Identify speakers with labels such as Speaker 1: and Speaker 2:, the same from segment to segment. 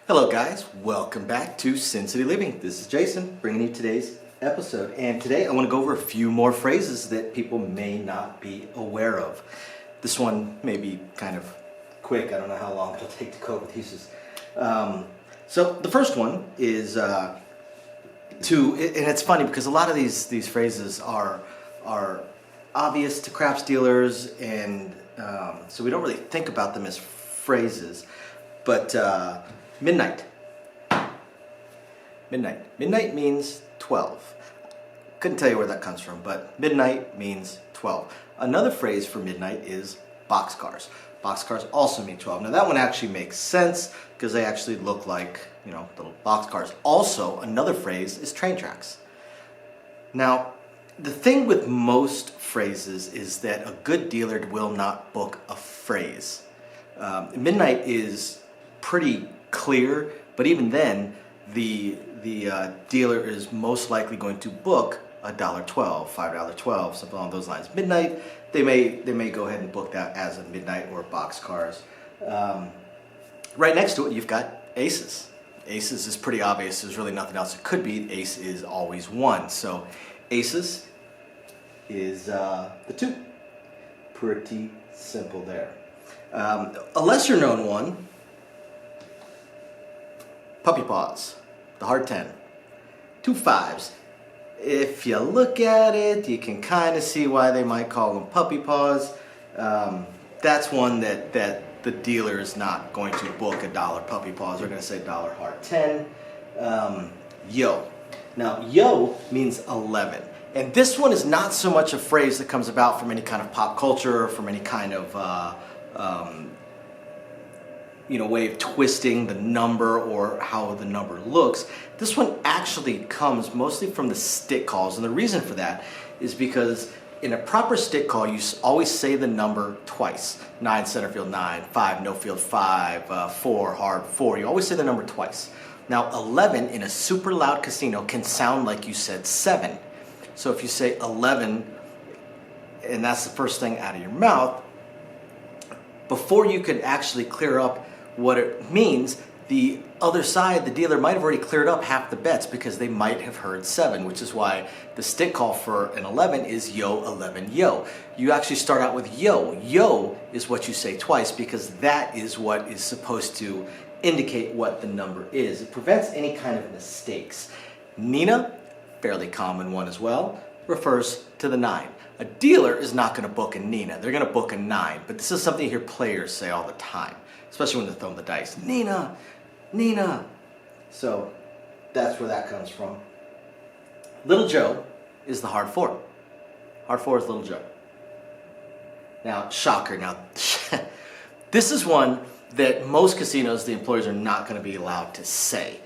Speaker 1: Hello guys, welcome back to Sin City Living. This is Jason bringing you today's episode, and today I want to go over a few more phrases that people may not be aware of. This one may be kind of quick. I don't know how long it'll take to go over these. So the first one is and it's funny because a lot of these phrases are obvious to craps dealers, and so we don't really think about them as phrases, but midnight. Midnight means 12. Couldn't tell you where that comes from, but midnight means 12. Another phrase for midnight is boxcars. Boxcars also mean 12. Now that one actually makes sense because they actually look like, little boxcars. Also, another phrase is train tracks. Now, the thing with most phrases is that a good dealer will not book a phrase. Midnight is pretty clear, but even then, the dealer is most likely going to book $1.12, $5.12, something along those lines. Midnight, they may go ahead and book that as a midnight or boxcars. Right next to it, you've got aces. Aces is pretty obvious. There's really nothing else it could be. Ace is always one. So aces is the 2. Pretty simple there. A lesser known one, puppy paws, the hard 10. 2 5s. If you look at it, you can kind of see why they might call them puppy paws. That's one that the dealer is not going to book $1 puppy paws. They're going to say $1 hard 10. Yo. Now, yo means 11. And this one is not so much a phrase that comes about from any kind of pop culture or from any kind of way of twisting the number or how the number looks. This one actually comes mostly from the stick calls, and the reason for that is because in a proper stick call, you always say the number twice. 9 center field 9, 5 no field 5, 4 hard 4. You always say the number twice. Now 11 in a super loud casino can sound like you said 7. So if you say 11 and that's the first thing out of your mouth, before you could actually clear up what it means, the other side, the dealer, might have already cleared up half the bets because they might have heard 7, which is why the stick call for an 11 is yo 11 yo. You actually start out with yo. Yo is what you say twice because that is what is supposed to indicate what the number is. It prevents any kind of mistakes. Nina, fairly common one as well, refers to the 9. A dealer is not going to book a Nina. They're going to book a 9, but this is something you hear players say all the time, especially when they're throwing the dice. Nina, Nina. So that's where that comes from. Little Joe is the hard 4. Hard 4 is Little Joe. Now, shocker. Now, this is one that most casinos, the employees, are not going to be allowed to say.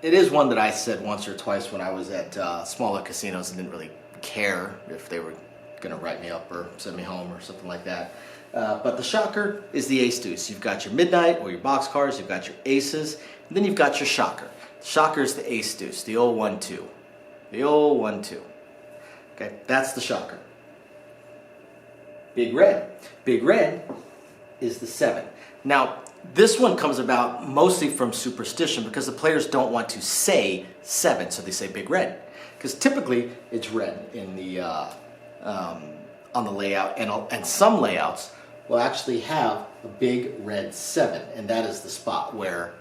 Speaker 1: It is one that I said once or twice when I was at smaller casinos and didn't really care if they were going to write me up or send me home or something like that. But the shocker is the ace deuce. You've got your midnight or your boxcars, you've got your aces, and then you've got your shocker. The shocker is the ace deuce, the old 1-2. The old 1-2. Okay, that's the shocker. Big red. Big red is the 7. Now, this one comes about mostly from superstition because the players don't want to say 7, so they say big red. Because typically it's red in the on the layout, and some layouts will actually have a big red 7, and that is the spot where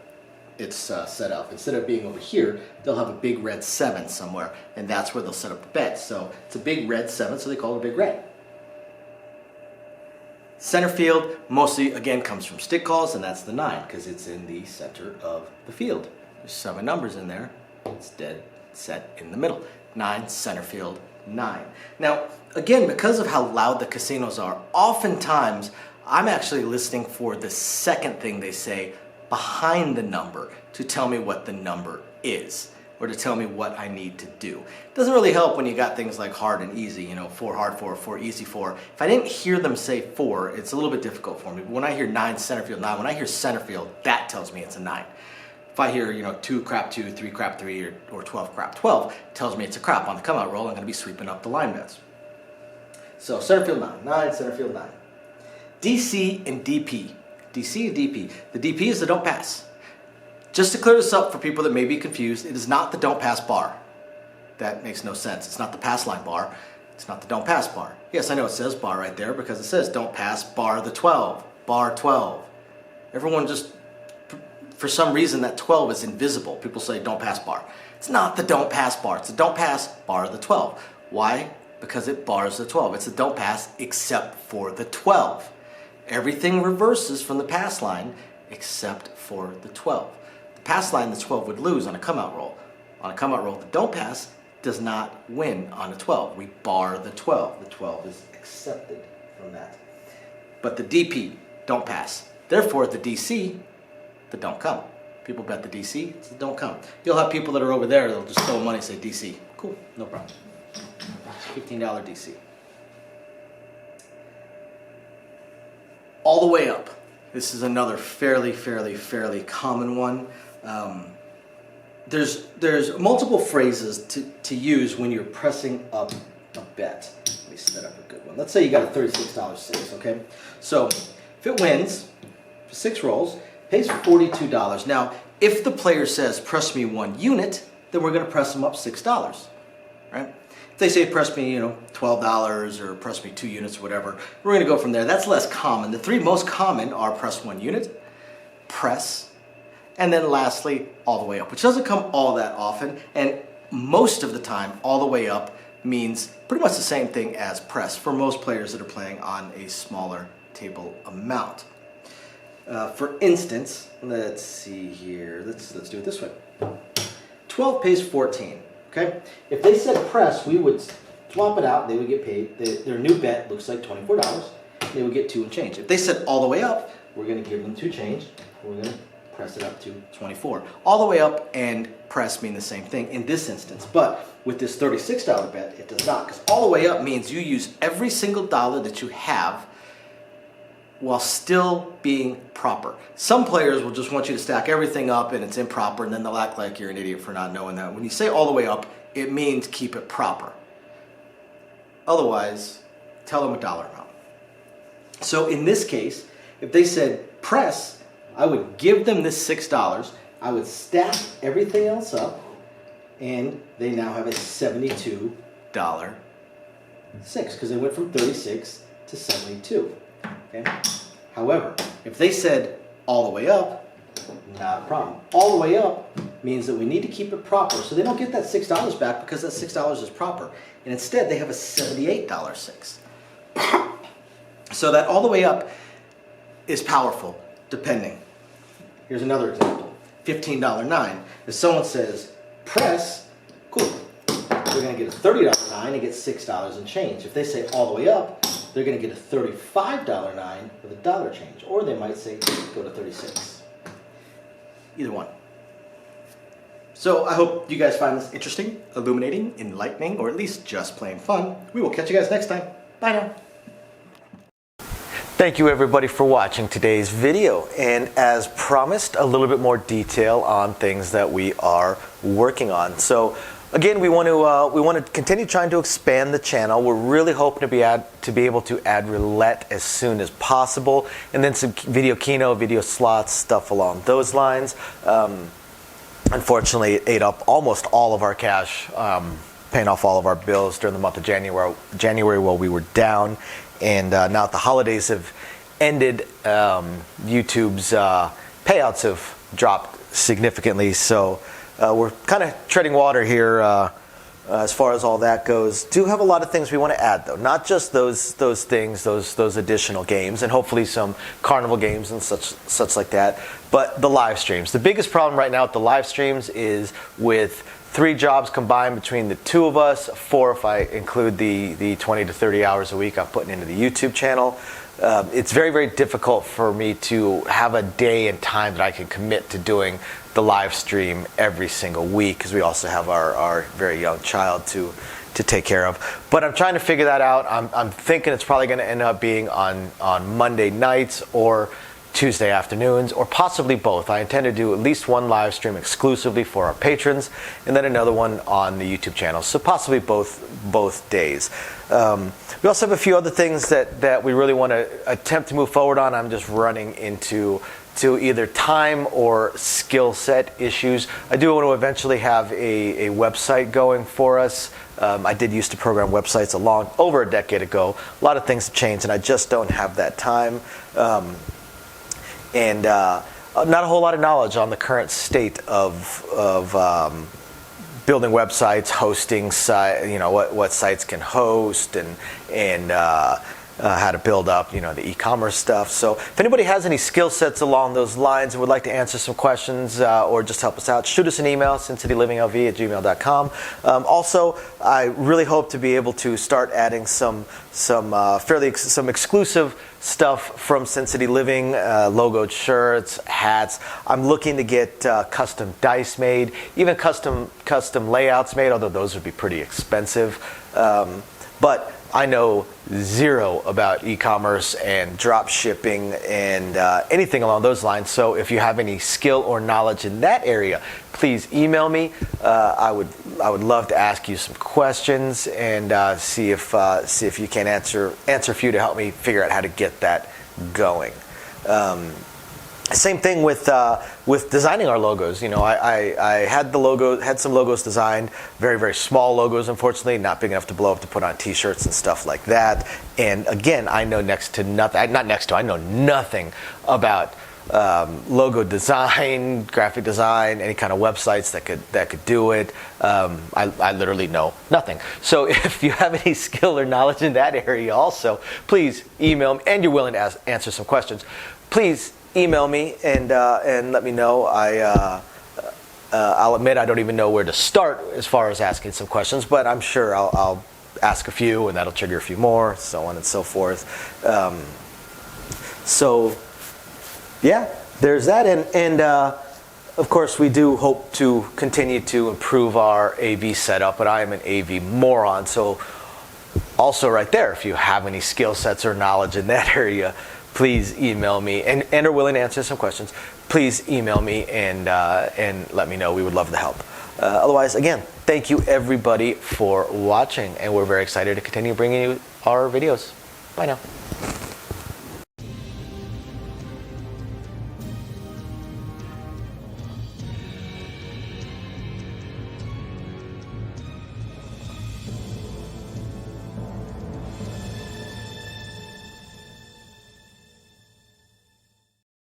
Speaker 1: it's set up. Instead of being over here, they'll have a big red 7 somewhere, and that's where they'll set up the bet. So it's a big red 7, so they call it a big red. Center field mostly, again, comes from stick calls, and that's the 9 because it's in the center of the field. There's 7 numbers in there. It's dead set in the middle. 9, center field, 9. Now, again, because of how loud the casinos are, oftentimes I'm actually listening for the second thing they say behind the number to tell me what the number is, or to tell me what I need to do. It doesn't really help when you got things like hard and easy, 4 hard 4, 4 easy 4. If I didn't hear them say 4, it's a little bit difficult for me. But when I hear 9 center field 9, when I hear center field, that tells me it's a 9. If I hear, 2 crap 2, 3 crap 3, or 12 crap 12, it tells me it's a crap. On the come out roll, I'm going to be sweeping up the line bets. So center field 9, 9, center field 9. DC and DP. DC and DP. The DP is the don't pass. Just to clear this up for people that may be confused, it is not the don't pass bar. That makes no sense. It's not the pass line bar. It's not the don't pass bar. Yes, I know it says bar right there because it says don't pass bar the 12, bar 12. Everyone just, for some reason, that 12 is invisible. People say don't pass bar. It's not the don't pass bar. It's the don't pass bar the 12. Why? Because it bars the 12. It's the don't pass except for the 12. Everything reverses from the pass line except for the 12. The pass line, the 12 would lose on a come out roll. On a come out roll, the don't pass does not win on a 12. We bar the 12. The 12 is accepted from that. But the DP, don't pass. Therefore, the DC, the don't come. People bet the DC, it's the don't come. You'll have people that are over there that'll just throw money and say DC. Cool, no problem. $15 DC. All the way up. This is another fairly common one. There's multiple phrases to use when you're pressing up a bet. Let me set up a good one. Let's say you got a $36 6, okay? So if it wins for 6 rolls, pays $42. Now, if the player says press me 1 unit, then we're going to press them up $6, right? If they say press me, $12 or press me 2 units or whatever, we're going to go from there. That's less common. The 3 most common are press 1 unit, press, and then lastly, all the way up, which doesn't come all that often, and most of the time, all the way up means pretty much the same thing as press for most players that are playing on a smaller table amount. For instance, let's see here, let's do it this way. 12 pays 14, okay? If they said press, we would swap it out, they would get paid, their new bet looks like $24, they would get 2 and change. If they said all the way up, we're gonna give them 2 change, we're gonna press it up to 24. All the way up and press mean the same thing in this instance, but with this $36 bet, it does not, because all the way up means you use every single dollar that you have while still being proper. Some players will just want you to stack everything up and it's improper, and then they'll act like you're an idiot for not knowing that. When you say all the way up, it means keep it proper. Otherwise, tell them a dollar amount. So in this case, if they said press, I would give them this $6, I would stack everything else up, and they now have a $72 6, because they went from 36 to 72. Okay? However, if they said all the way up, not a problem. All the way up means that we need to keep it proper, so they don't get that $6 back because that $6 is proper, and instead they have a $78 6. So that all the way up is powerful, depending. Here's another example, $15 9. If someone says press, cool, they're going to get a $30 9 and get $6 and change. If they say all the way up, they're going to get a $35 9 with a dollar change, or they might say go to 36. Either one. So I hope you guys find this interesting, illuminating, enlightening, or at least just plain fun. We will catch you guys next time. Bye now. Thank you everybody for watching today's video, and as promised, a little bit more detail on things that we are working on. So again, we want to continue trying to expand the channel. We're really hoping to be able to add roulette as soon as possible, and then some video keno, video slots, stuff along those lines. Unfortunately, it ate up almost all of our cash, paying off all of our bills during the month of January while we were down. And now that the holidays have ended, YouTube's payouts have dropped significantly. So we're kind of treading water here as far as all that goes. Do have a lot of things we want to add, though. Not just those things, those additional games, and hopefully some carnival games and such like that. But the live streams. The biggest problem right now with the live streams is with 3 jobs combined between the 2 of us, 4 if I include the 20 to 30 hours a week I'm putting into the YouTube channel. It's very difficult for me to have a day and time that I can commit to doing the live stream every single week, because we also have our very young child to take care of. But I'm trying to figure that out. I'm thinking it's probably going to end up being on Monday nights or
Speaker 2: Tuesday afternoons, or possibly both. I intend to do at least one live stream exclusively for our patrons, and then another one on the YouTube channel. So possibly both days. We also have a few other things that we really want to attempt to move forward on. I'm just running into either time or skill set issues. I do want to eventually have a website going for us. I did used to program websites over a decade ago. A lot of things have changed, and I just don't have that time. And not a whole lot of knowledge on the current state of building websites, hosting what sites can host, and how to build up the e-commerce stuff. So if anybody has any skill sets along those lines and would like to answer some questions or just help us out, shoot us an email, sincitylivingLV@gmail.com. Also, I really hope to be able to start adding some exclusive stuff from Sin City Living, logoed shirts, hats. I'm looking to get custom dice made, even custom layouts made, although those would be pretty expensive. But I know zero about e-commerce and drop shipping and anything along those lines. So if you have any skill or knowledge in that area, please email me. I would love to ask you some questions and see if you can answer a few to help me figure out how to get that going. Same thing with designing our logos. I had some logos designed, very, very small logos, unfortunately, not big enough to blow up to put on t-shirts and stuff like that. And again, I know I know nothing about logo design, graphic design, any kind of websites that could do it. I literally know nothing. So if you have any skill or knowledge in that area also, please email me, and you're willing to answer some questions, please email me and let me know. I'll admit I don't even know where to start as far as asking some questions, but I'm sure I'll ask a few, and that'll trigger a few more, so on and so forth. So yeah, there's that, and of course we do hope to continue to improve our AV setup, but I am an AV moron, so also right there, if you have any skill sets or knowledge in that area, please email me, and are willing to answer some questions. Please email me and let me know. We would love to help. Otherwise, again, thank you everybody for watching, and we're very excited to continue bringing you our videos. Bye now.